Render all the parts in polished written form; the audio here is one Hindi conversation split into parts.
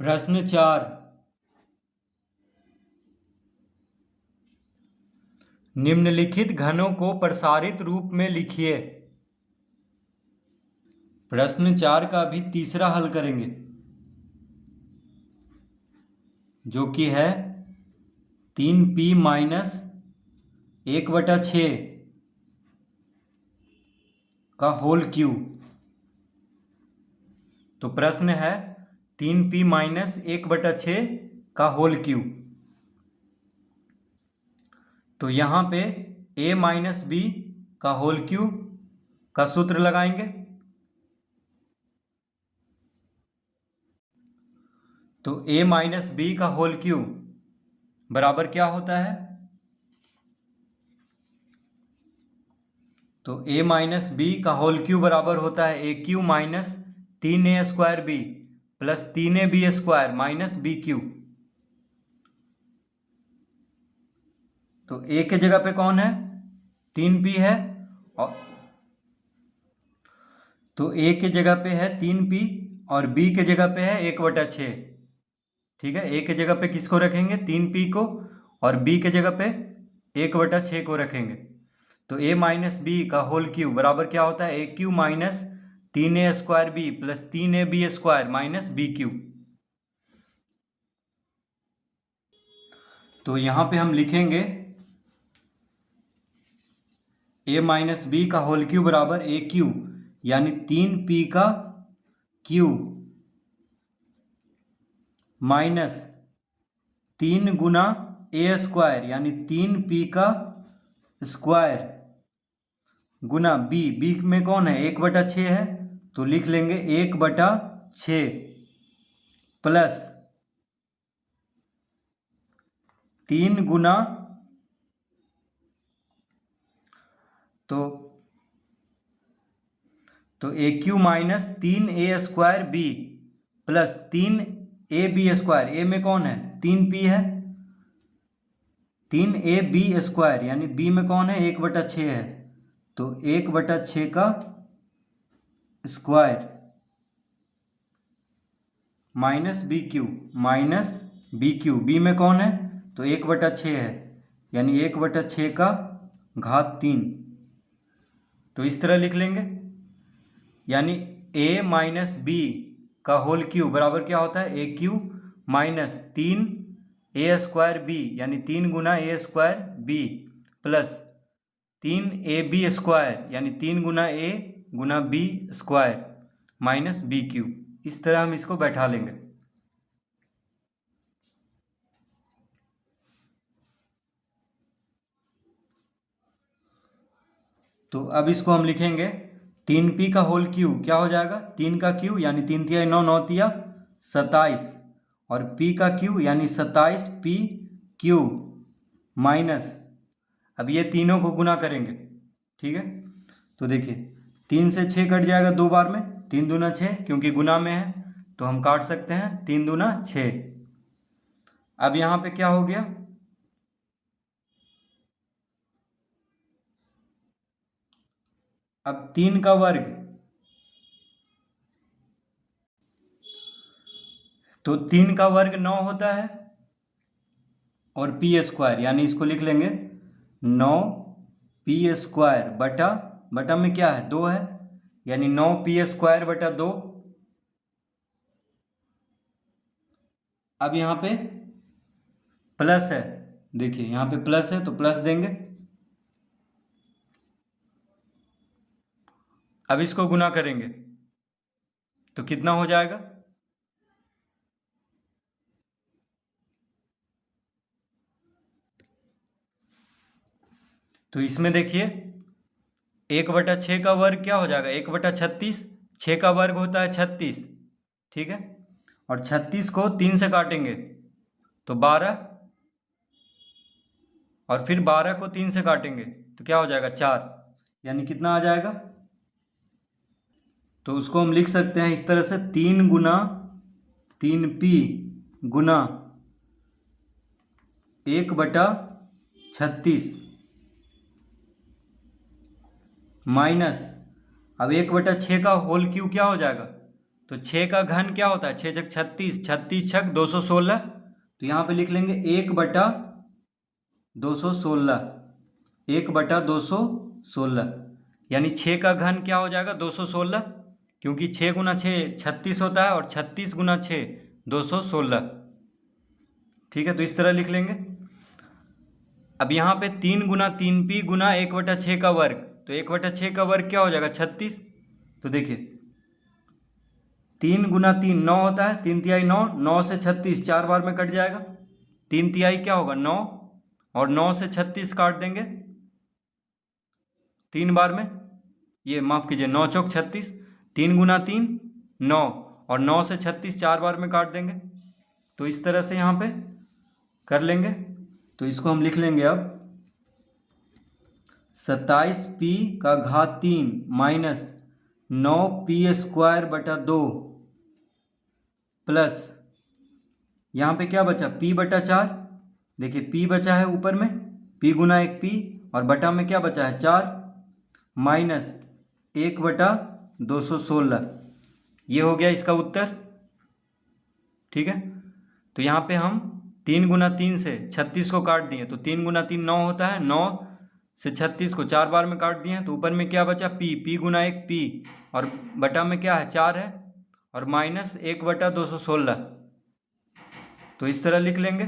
प्रश्न 4। निम्नलिखित घनों को प्रसारित रूप में लिखिए। प्रश्न 4 का भी तीसरा हल करेंगे, जो कि है 3p माइनस 1/6 का होल क्यूब। तो प्रश्न है 3p माइनस 1/6 का होल क्यूब। तो यहाँ पे a माइनस बी का होल क्यूब का सूत्र लगाएंगे। तो a माइनस बी का होल क्यूब बराबर क्या होता है? तो a माइनस बी का होल क्यूब बराबर होता है A cube minus 3a² B plus 3ab² minus B cube. तो a के जगह पे कौन है? 3p है, और तो a के जगह पे है 3p और b के जगह पे है 1/6। ठीक है, a के जगह पे किसको रखेंगे? 3p को, और b के जगह पे 1/6 को रखेंगे। तो a माइनस बी का होल क्यूब बराबर क्या होता है? A cube minus 3a² B plus 3ab² minus B cube. तो यहाँ पे हम लिखेंगे a माइनस बी का होल क्यूब बराबर ए क्यू यानी 3p का क्यूब माइनस 3 गुना a² यानी 3p का स्क्वायर गुना b में कौन है? 1/6 है, तो लिख लेंगे 1/6 प्लस 3 गुना तो A cube minus 3a² B plus 3ab²। A में कौन है? 3p है, 3ab² यानी b में कौन है? 1/6 है, तो 1/6 का square minus B cube. B में कौन है? तो 1/6 है, यानी 1/6 का घात 3। तो इस तरह लिख लेंगे, यानी a माइनस बी का होल क्यूब बराबर क्या होता है? A cube minus 3a² B यानी 3 गुना a² बी प्लस 3ab² यानी 3 गुना a गुना b² माइनस बी क्यूब। इस तरह हम इसको बैठा लेंगे। तो अब इसको हम लिखेंगे 3p का होल क्यूब क्या हो जाएगा? 3 का क्यूब यानी 3 तिया 9, 9 तिया 27, और p का क्यूब यानी 27p क्यूब माइनस, अब ये तीनों को गुना करेंगे। ठीक है, तो देखिए 3 से 6 कट जाएगा 2 बार में, 3 दूना 6, क्योंकि गुना में है तो हम काट सकते हैं 3 दूना 6। अब यहाँ पे क्या हो गया? अब 3 का वर्ग, तो 3 का वर्ग 9 होता है, और p² यानी इसको लिख लेंगे 9p² बटा में क्या है? 2 है, यानी 9p² बटा 2। अब यहाँ पे प्लस है, देखिए यहाँ पे प्लस है तो प्लस देंगे। अब इसको गुना करेंगे तो कितना हो जाएगा? तो इसमें देखिए 1/6 का वर्ग क्या हो जाएगा? 1/36। 6 का वर्ग होता है 36, ठीक है, और 36 को 3 से काटेंगे तो 12, और फिर 12 को 3 से काटेंगे तो क्या हो जाएगा? 4, यानी कितना आ जाएगा? तो उसको हम लिख सकते हैं इस तरह से 3 गुना 3p गुना 1/36 माइनस, अब 1/6 का होल क्यूब क्या हो जाएगा? तो 6 का घन क्या होता है, 6 छक 36, 36 छक 216। तो यहाँ पे लिख लेंगे 1/216, 1/216, यानी 6 का घन क्या हो जाएगा 216, क्योंकि 6 गुना 6 36 होता है और 36 गुना 6 216। ठीक है, तो इस तरह लिख लेंगे। अब यहाँ पे 3 गुना 3p गुना 1/6 का वर्ग, तो 1/6 का वर्ग क्या हो जाएगा 36। तो देखिए 3 गुना 3 9 होता है, 3 तिहाई 9, 9 से 36 4 बार में कट जाएगा, 3 तिहाई क्या होगा 9, और 9 से 36 काट देंगे 3 बार में, ये माफ़ कीजिए 9 चौक 36, 3 गुना 3 9, और 9 से 36 4 बार में काट देंगे। तो इस तरह से यहाँ पे कर लेंगे। तो इसको हम लिख लेंगे अब 27p का घात 3 माइनस 9p² 2 प्लस यहाँ पे क्या बचा p/4। देखिए p बचा है ऊपर में, p गुना 1p, और बटा में क्या बचा है 4, माइनस 1/216। ये हो गया इसका उत्तर। ठीक है, तो यहाँ पे हम 3 गुना 3 से 36 को काट दिए, तो 3 गुना 3 9 होता है, 9 से 36 को 4 बार में काट दिए, तो ऊपर में क्या बचा p गुना 1p, और बटा में क्या है 4 है, और माइनस 1/216। तो इस तरह लिख लेंगे।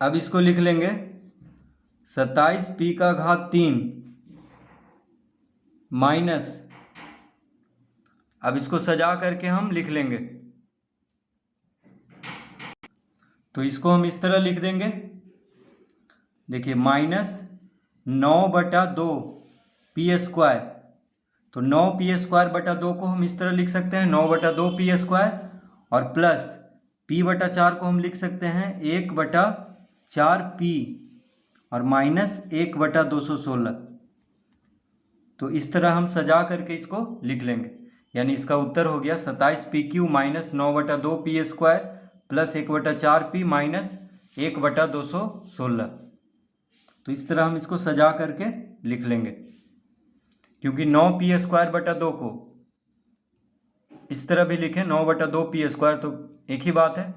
अब इसको लिख लेंगे 27p का घात 3 माइनस, अब इसको सजा करके हम लिख लेंगे, तो इसको हम इस तरह लिख देंगे। देखिए माइनस 9/2p², तो 9p² 2 को हम इस तरह लिख सकते हैं 9/2p², और प्लस p/4 को हम लिख सकते हैं 1/4p, और माइनस 1/216। तो इस तरह हम सजा करके इसको लिख लेंगे, यानी इसका उत्तर हो गया 27pq minus 9/2p² plus 1/4p minus 1/216। तो इस तरह हम इसको सजा करके लिख लेंगे, क्योंकि 9p² 2 को इस तरह भी लिखें 9/2p², तो एक ही बात है,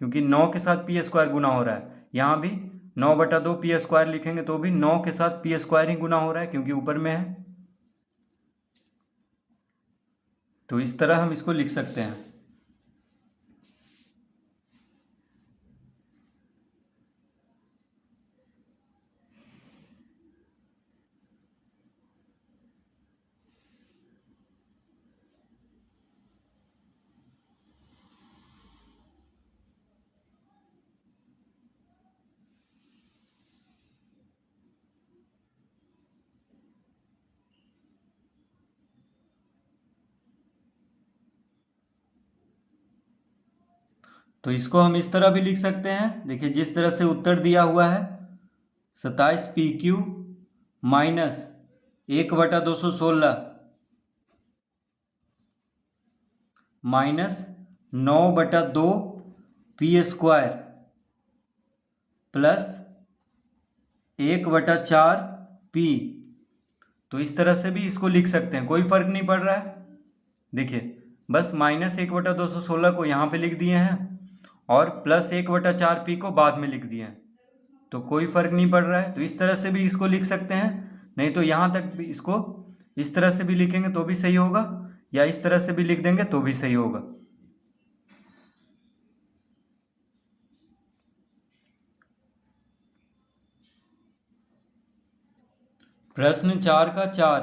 क्योंकि 9 के साथ p² गुना हो रहा है। यहाँ भी 9/2p² लिखेंगे तो भी 9 के साथ p² ही गुना हो रहा है, क्योंकि ऊपर में है। तो इस तरह हम इसको लिख सकते हैं। तो इसको हम इस तरह भी लिख सकते हैं। देखिए जिस तरह से उत्तर दिया हुआ है 27pq minus 1/216 minus 9/2p² plus 1/4p। तो इस तरह से भी इसको लिख सकते हैं, कोई फर्क नहीं पड़ रहा है। देखिए बस माइनस 1/216 को यहाँ पे लिख दिए हैं और प्लस 1/4p को बाद में लिख दिए हैं, तो कोई फर्क नहीं पड़ रहा है। तो इस तरह से भी इसको लिख सकते हैं, नहीं तो यहाँ तक भी इसको इस तरह से भी लिखेंगे तो भी सही होगा, या इस तरह से भी लिख देंगे तो भी सही होगा। प्रश्न 4 का 4।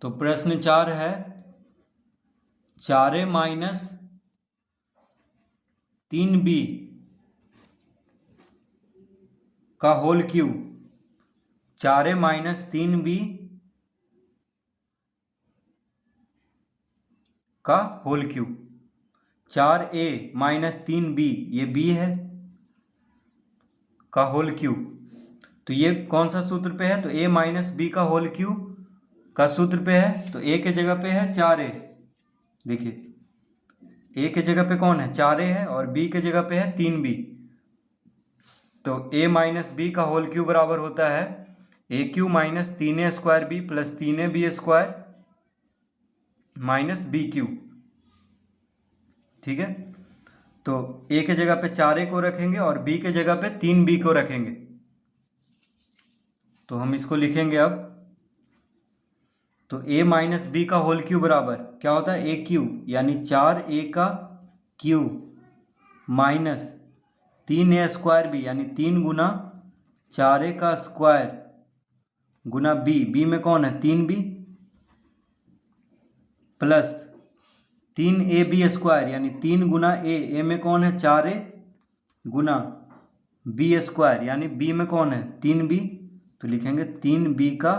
तो प्रश्न 4 है 4a माइनस 3b का whole cube, 4a minus 3b का whole cube, 4a minus 3b ये b है का होल क्यूब। तो ये कौन सा सूत्र पे है, तो a माइनस बी का होल क्यूब का सूत्र पे है, तो a के जगह पे है 4a। देखिए a के जगह पे कौन है 4a है, और b के जगह पे है 3b। तो a माइनस बी का होल क्यूब बराबर होता है A cube minus 3a² plus 3ab² minus B cube. ठीक है, तो ए के जगह पे 4a को रखेंगे और बी के जगह पे 3b को रखेंगे। तो हम इसको लिखेंगे अब। तो a माइनस बी का होल क्यू बराबर क्या होता है, ए क्यू यानी 4a का क्यू माइनस 3a² यानी 3 गुना 4a का स्क्वायर गुना बी में कौन है 3b प्लस 3ab² यानी 3 गुना ए में कौन है 4a गुना b² यानी b में कौन है 3b। तो लिखेंगे 3b का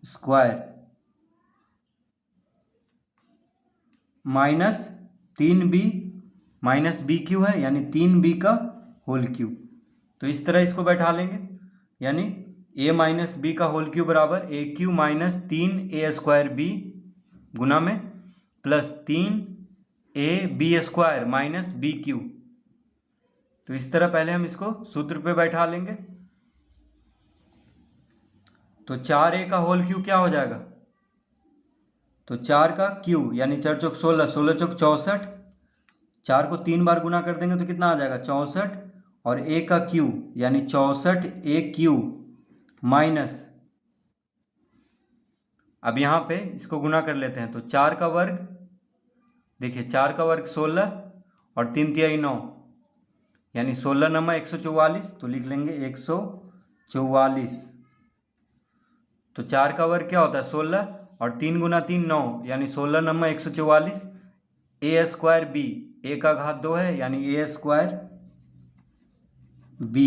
square minus 3b minus B cube है यानी 3b का होल क्यू। तो इस तरह इसको बैठा लेंगे, यानी a माइनस बी का होल क्यू बराबर ए क्यू माइनस 3a² गुना में plus 3ab² minus B Q. तो इस तरह पहले हम इसको सूत्र पे बैठा लेंगे। तो 4a का होल क्यू क्या हो जाएगा, तो 4 का क्यू यानी 4 चौक 16, 16 चौक 64, 4 को 3 बार गुना कर देंगे तो कितना आ जाएगा 64, और a का क्यू यानी 64a³ माइनस, अब यहाँ पे इसको गुना कर लेते हैं। तो 4 का वर्ग, देखिए 4 का वर्ग 16 और 3 तिहाई 9 यानी 16 नमा 144, तो लिख लेंगे 144। तो 4 का वर्ग क्या होता है 16 और 3 गुना 3 9 यानी 16 नमा 144, a² a का घात 2 है यानी a²b।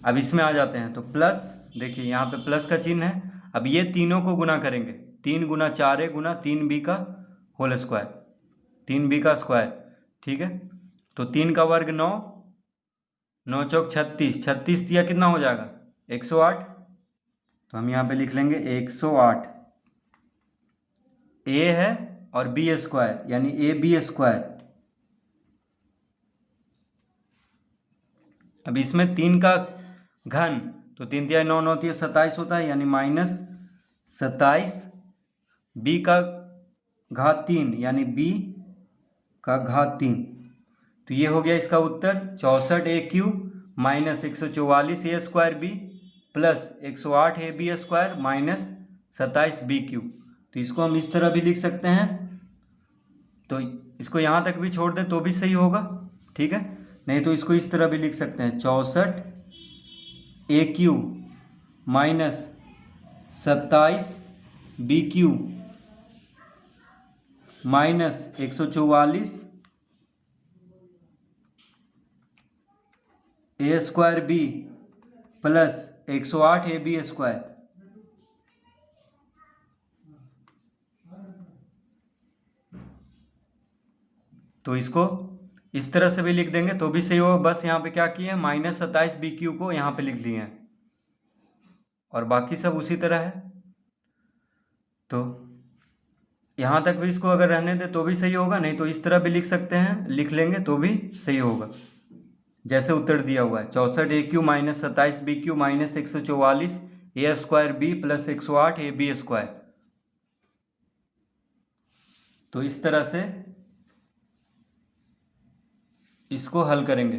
अब इसमें आ जाते हैं तो प्लस, देखिए यहाँ पे प्लस का चिन्ह है। अब ये तीनों को गुना करेंगे, 3 गुना 4a गुना 3b का होल स्क्वायर, 3b का स्क्वायर। ठीक है, तो 3 का वर्ग 9, 9 चौक 36, 36 दिया कितना हो जाएगा 108। तो हम यहाँ पे लिख लेंगे 108। a है और b² यानी ab²। अब इसमें 3 का घन, तो 3 तिहाई 9, 9 तिहाई 27 होता है यानी माइनस 27, b का घात 3 यानी b का घात 3। तो ये हो गया इसका उत्तर 64a³ minus 144a² plus 108ab² minus 27b³। तो इसको हम इस तरह भी लिख सकते हैं, तो इसको यहाँ तक भी छोड़ दें तो भी सही होगा। ठीक है, नहीं तो इसको इस तरह भी लिख सकते हैं 64a³ minus 27b³ minus 144 a²b plus 108ab²। तो इसको इस तरह से भी लिख देंगे तो भी सही होगा। बस यहाँ पे क्या किए हैं माइनस 27b³ को यहाँ पे लिख लिए हैं और बाकी सब उसी तरह है। तो यहाँ तक भी इसको अगर रहने दे तो भी सही होगा, नहीं तो इस तरह भी लिख सकते हैं, लिख लेंगे तो भी सही होगा जैसे उत्तर दिया हुआ है 64a³ minus 27b³ minus 144 a² plus 108 ab²। तो इस तरह से इसको हल करेंगे।